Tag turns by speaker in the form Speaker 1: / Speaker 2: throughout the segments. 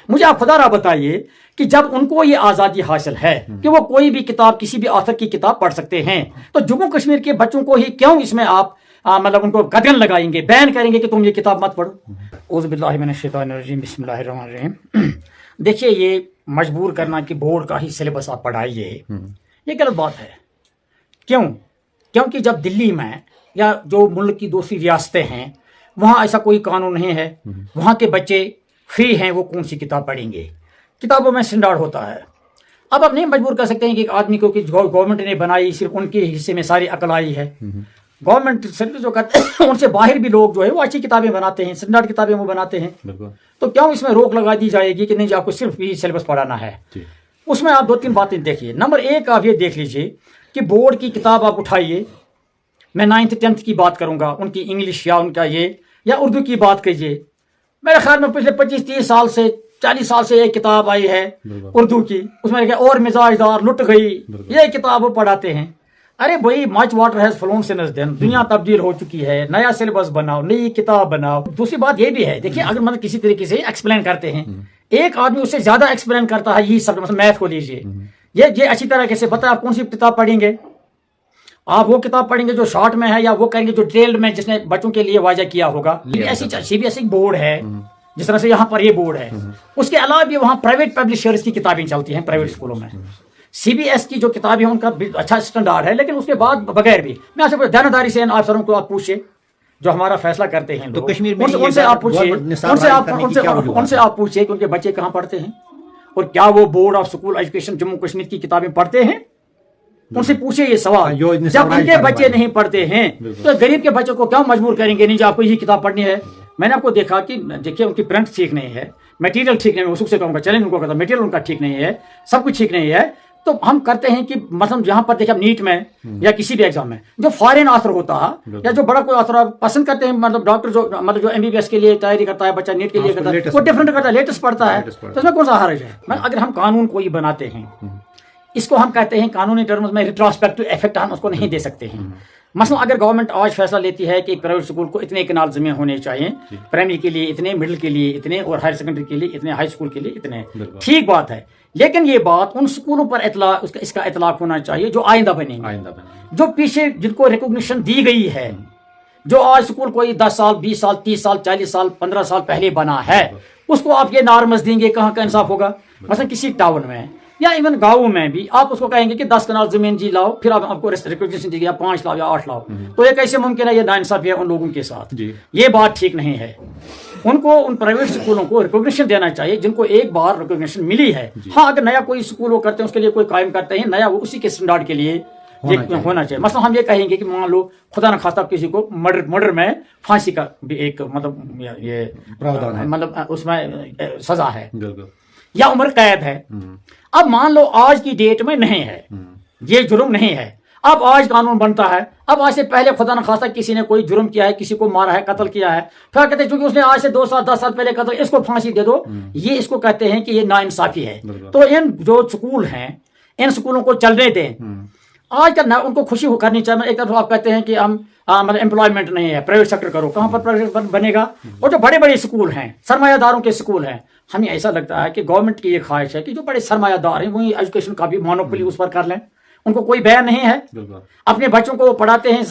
Speaker 1: مجھے آپ خدا را بتائیے کہ جب ان کو یہ آزادی حاصل ہے کہ وہ کوئی بھی کتاب کسی بھی آتھر کی کتاب پڑھ سکتے ہیں، تو جموں کشمیر کے بچوں کو ہی کیوں اس میں آپ مطلب ان کو قدغن لگائیں گے، بین کریں گے کہ تم یہ کتاب مت پڑھو؟ اعوذ باللہ من الشیطان الرجیم، بسم اللہ الرحمن الرحیم۔ دیکھیے، یہ مجبور کرنا کہ بورڈ کا ہی سلیبس آپ پڑھائیے، یہ غلط بات ہے۔ کیونکہ جب دلی میں یا جو ملک کی دوسری ریاستیں ہیں وہاں ایسا کوئی قانون نہیں ہے، وہاں کے بچے فری ہیں، وہ کون سی کتاب پڑھیں گے؟ کتابوں میں اسٹینڈرڈ ہوتا ہے۔ اب آپ نہیں مجبور کر سکتے ہیں کہ ایک آدمی کو کہ گورنمنٹ نے بنائی صرف ان کے حصے میں ساری عقل آئی ہے۔ گورنمنٹ سروس جو کرتے ہیں ان سے باہر بھی لوگ جو ہے وہ اچھی کتابیں بناتے ہیں، اسٹینڈرڈ کتابیں وہ بناتے ہیں، تو کیوں اس میں روک لگا دی جائے گی کہ نہیں جی آپ کو صرف یہ سلیبس پڑھانا ہے؟ اس میں آپ 2-3 باتیں دیکھیے۔ نمبر 1 آپ یہ دیکھ لیجیے کہ بورڈ کی کتاب آپ اٹھائیے، میں 9th 10th کی بات کروں گا، ان کی انگلش یا ان کا یہ یا اردو کی بات کیجیے۔ میرے خیال میں پچھلے 25-30 سال سے 40 سال سے ایک کتاب آئی ہے اردو کی، اس میں اور مزاج دار لٹ گئی، یہ کتاب وہ پڑھاتے ہیں۔ ارے بھائی، much water has flown since then, دنیا تبدیل ہو چکی ہے، نیا سلیبس بناؤ، نئی کتاب بناؤ۔ دوسری بات یہ بھی ہے، دیکھیے اگر مطلب کسی طریقے سے ایکسپلین کرتے ہیں، ایک آدمی اس سے زیادہ ایکسپلین کرتا ہے، یہ سب میتھ کو لیجیے، یہ اچھی طرح سے بتا آپ کون سی کتاب پڑھیں گے؟ آپ وہ کتاب پڑھیں گے جو شارٹ میں ہے یا وہ کریں گے جو ڈیٹیلڈ میں جس نے بچوں کے لیے واضح کیا ہوگا؟ C B S E board ہے، جس طرح سے یہاں پر یہ بورڈ ہے، اس کے علاوہ بھی وہاں پرائیویٹ پبلشرز کی کتابیں چلتی ہیں پرائیویٹ اسکولوں میں۔ سی بی ایس کی جو کتابیں ہیں ان کا اچھا اسٹینڈرڈ ہے، لیکن اس کے بعد بغیر بھی میں آپ سے دیانتداری سے آپ سروں کو آپ پوچھیں جو ہمارا فیصلہ کرتے ہیں، ان سے آپ پوچھیے، ان سے آپ پوچھیے کہ ان کے بچے کہاں پڑھتے ہیں اور کیا وہ board of school education Jammu Kashmir کی کتابیں پڑھتے ہیں؟ ان سے پوچھے یہ سوال۔ جب ان کے بچے نہیں پڑھتے ہیں تو غریب کے بچوں کو کیوں مجبور کریں گے نہیں جی آپ کو یہ کتاب پڑھنی ہے؟ میں نے آپ کو دیکھا کہ دیکھیے ان کی پرنٹ ٹھیک نہیں ہے، میٹیریل ٹھیک نہیں ہے، اصول سے کہوں گا چیلنج ان کو کرتا ہے، میٹیریل ان کا ٹھیک نہیں ہے، سب کچھ ٹھیک نہیں ہے، تو ہم کرتے ہیں کہ مثلا یہاں پر دیکھیں نیٹ میں یا کسی بھی ایگزام میں جو فارن آتھر ہوتا ہے یا جو بڑا کوئی آتھر پسند کرتے ہیں، مطلب ڈاکٹر جو مطلب جو MBBS کے لیے تیاری کرتا ہے بچہ، نیٹ کے لیے کرتا ہے، وہ ڈفرینٹ کرتا ہے، لیٹسٹ پڑھتا ہے، تو اس میں کون سا حرج ہے؟ اگر ہم قانون کوئی بناتے ہیں، اس کو ہم کہتے ہیں قانونی ٹرمز میں ریٹروسپیکٹو ایفیکٹ ہم اس کو نہیں دے سکتے ہیں۔ مثلا اگر گورنمنٹ آج فیصلہ لیتی ہے کہ پرائیویٹ اسکول کو اتنے کنال زمین ہونے چاہیے، پرائمری کے لیے اتنے، مڈل کے لیے اتنے اور ہائر سیکنڈری کے لیے اتنے، ہائی اسکول کے لیے اتنے، ٹھیک بات ہے، لیکن یہ بات ان اسکولوں پر اس کا اطلاق ہونا چاہیے جو آئندہ بنیں گے، جو پیچھے جن کو ریکگنیشن دی گئی ہے، جو آج اسکول کوئی 10 سال 20 سال 30 سال 40 سال 15 سال پہلے بنا ہے، اس کو آپ یہ نارمز دیں گے، کہاں کا انصاف ہوگا؟ مثلا کسی ٹاؤن میں یا ایون گاؤں میں بھی آپ اس کو کہیں گے کہ 10 کنال زمین جی لاؤ، پھر آپ کو ریکگنیشن دی گئی 5 لاؤ یا 8 لاؤ، تو یہ کیسے ممکن ہے؟ یہ ناانصافی ہے ان لوگوں کے ساتھ، یہ بات ٹھیک نہیں ہے۔ ان کو ان پرائیویٹ اسکولوں کو ریکگنیشن دینا چاہیے جن کو ایک بار ریکگنیشن ملی ہے۔ ہاں اگر نیا کوئی اسکول وہ کرتے ہیں، اس کے لیے کوئی قائم کرتے ہیں نیا، وہ اسی کے اسٹینڈرڈ کے لیے ہونا چاہیے۔ مثلا ہم یہ کہیں گے کہ مان لو خدا نخواستہ کسی کو مرڈر میں پھانسی کا بھی ایک مطلب یہ مطلب اس میں سزا ہے یا عمر قید ہے، اب مان لو آج کی ڈیٹ میں نہیں ہے، یہ جرم نہیں ہے، اب آج قانون بنتا ہے، اب آج سے پہلے خدا نخواستہ کسی نے کوئی جرم کیا ہے، کسی کو مارا ہے، قتل کیا ہے، پھر کہتے ہیں چونکہ اس نے آج سے 2 سال 10 سال پہلے قتل، اس کو پھانسی دے دو، یہ اس کو کہتے ہیں کہ یہ ناانصافی ہے۔ تو ان جو سکول ہیں ان سکولوں کو چلنے دیں۔ آج کل ان کو خوشی کرنی چاہیے۔ ایک طرف آپ کہتے ہیں کہ ہم مطلب امپلائمنٹ نہیں ہے، پرائیویٹ سیکٹر کرو، کہاں پر پرائیویٹ بنے گا؟ اور جو بڑے بڑے اسکول ہیں، سرمایہ داروں کے اسکول ہیں، ہمیں ایسا لگتا ہے کہ گورنمنٹ کی یہ خواہش ہے کہ جو بڑے سرمایہ دار ہیں وہی ایجوکیشن کا بھی مونوپولی اس پر کر لیں، ان کو کوئی بیان نہیں ہے، اپنے بچوں کو وہ پڑھاتے ہیں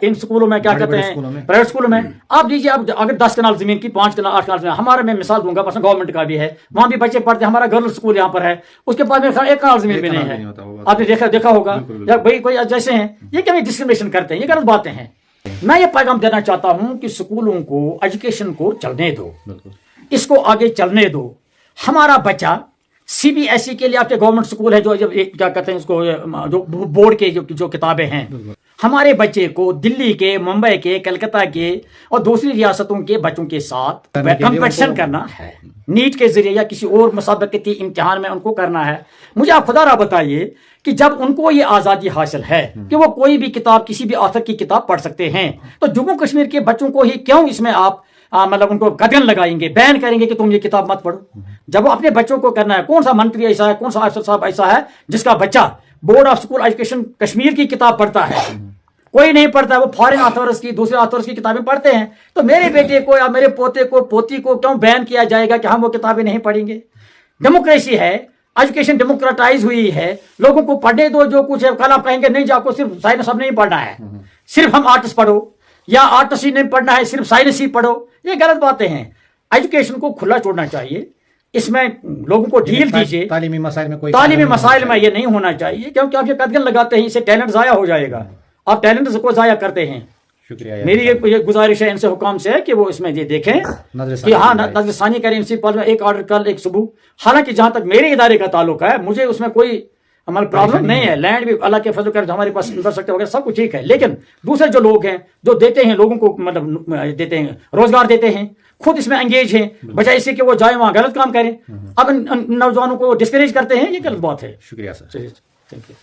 Speaker 1: ان اسکولوں میں، کیا کہتے ہیں پرائیویٹ اسکولوں میں۔ آپ دیجیے اب اگر 10 کنال زمین کی 5 کنال 8 کنال زمین، ہمارا میں مثال دوں گا، مثلا گورنمنٹ کا بھی ہے، وہاں بھی بچے پڑھتے ہیں، ہمارا گرل اسکول یہاں پر ہے، اس کے پاس میرے خیال 1 کنال زمین بھی نہیں ہے، آپ نے دیکھا ہوگا، یا بھائی کوئی جیسے ہیں یہ کبھی ڈسکریمنیشن کرتے ہیں، یہ غلط باتیں ہیں۔ میں یہ پیغام دینا چاہتا ہوں کہ اسکولوں کو ایجوکیشن کو چلنے دو، اس کو آگے چلنے دو۔ ہمارا بچہ سی بی ایس ای کے لیے آپ کے گورنمنٹ اسکول ہے جو کیا کہتے ہیں اس کو، جو بورڈ کے جو کتابیں ہیں، ہمارے بچے کو دلی کے، ممبئی کے، کلکتہ کے اور دوسری ریاستوں کے بچوں کے ساتھ کمپٹیشن کرنا ہے، نیٹ کے ذریعے یا کسی اور مسابقتی امتحان میں ان کو کرنا ہے۔ مجھے آپ خدا را بتائیے کہ جب ان کو یہ آزادی حاصل ہے کہ وہ کوئی بھی کتاب کسی بھی آتھر کی کتاب پڑھ سکتے ہیں، تو جموں کشمیر کے بچوں کو ہی کیوں اس میں آپ مطلب ان کو قدغن لگائیں گے، بین کریں گے کہ تم یہ کتاب مت پڑھو؟ جب وہ اپنے بچوں کو کرنا ہے، کون سا منتری ایسا ہے، کون سا افسر صاحب ایسا ہے جس کا بچہ board of school education Kashmir کی کتاب پڑھتا ہے؟ کوئی نہیں پڑھتا ہے, وہ فارن آتھرز کی, دوسرے آتھرز کی کتابیں پڑھتے ہیں. تو میرے بیٹے کو یا میرے پوتے کو, پوتی کو کیوں بین کیا جائے گا کہ ہم وہ کتابیں نہیں پڑھیں گے؟ ڈیموکریسی ہے, ایجوکیشن ڈیموکریٹائز ہوئی ہے, لوگوں کو پڑھنے دو جو کچھ ہے. کل آپ کہیں گے نہیں جا کو صرف سائنس اب نہیں پڑھنا ہے, صرف ہم آرٹس پڑھو, یا آرٹس ہی نہیں پڑھنا ہے, صرف سائنس ہی پڑھو. یہ غلط باتیں ہیں. ایجوکیشن کو کھلا چھوڑنا چاہیے, اس میں لوگوں کو ڈھیل دیجیے.
Speaker 2: تعلیمی مسائل میں کوئی
Speaker 1: یہ نہیں ہونا چاہیے, کیونکہ آپ یہ قدغن لگاتے ہیں, اس سے ٹیلنٹ ضائع ہو جائے گا. آپ ٹیلنٹ کو ضائع کرتے ہیں.
Speaker 2: شکریہ.
Speaker 1: میری یہ گزارش ہے ان سے, حکام سے, کہ وہ اس میں یہ دیکھیں کہ ہاں نظر ثانی کریں. پرنسپل ایک آرڈر کل ایک صبح, حالانکہ جہاں تک میرے ادارے کا تعلق ہے مجھے اس میں کوئی عمل پرابلم نہیں ہے. لینڈ بھی اللہ کے فضل کرم ہمارے پاس انفراسٹرکچر وغیرہ سب کچھ ٹھیک ہے, لیکن دوسرے جو لوگ ہیں جو دیتے ہیں لوگوں کو, مطلب دیتے ہیں, روزگار دیتے ہیں, خود اس میں انگیج ہیں, بجائے اس سے کہ وہ جائیں وہاں غلط کام کریں. اب ان نوجوانوں کو ڈسکریج کرتے ہیں, یہ غلط بات ہے.
Speaker 2: شکریہ سر.
Speaker 1: Thank you.